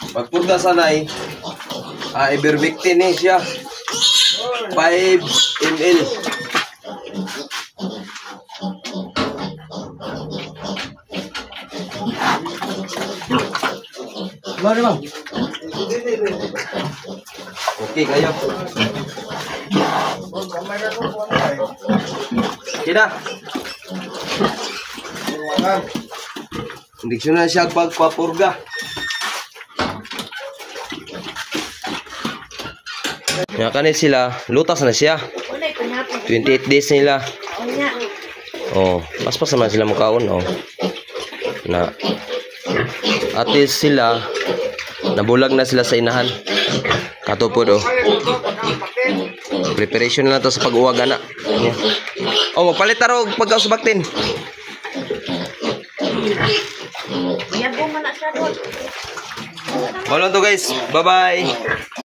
Pagpurga sanay, ivermectin eh siya. 5 ml. Mari bang. Okay, kayo. Kita. Hindi siya na siya pagpapurga. Nga kanil sila, lutas na siya. 28 days nila. Oh, paspas naman sila mukhaon, oh. Na at least sila nabulag na sila sa inahan. Katupod, oh. Preparation na to sa pag-uwag, ana. Yeah. Oh, magpalit taro pagkausbaktin. Malon to, guys. Bye-bye.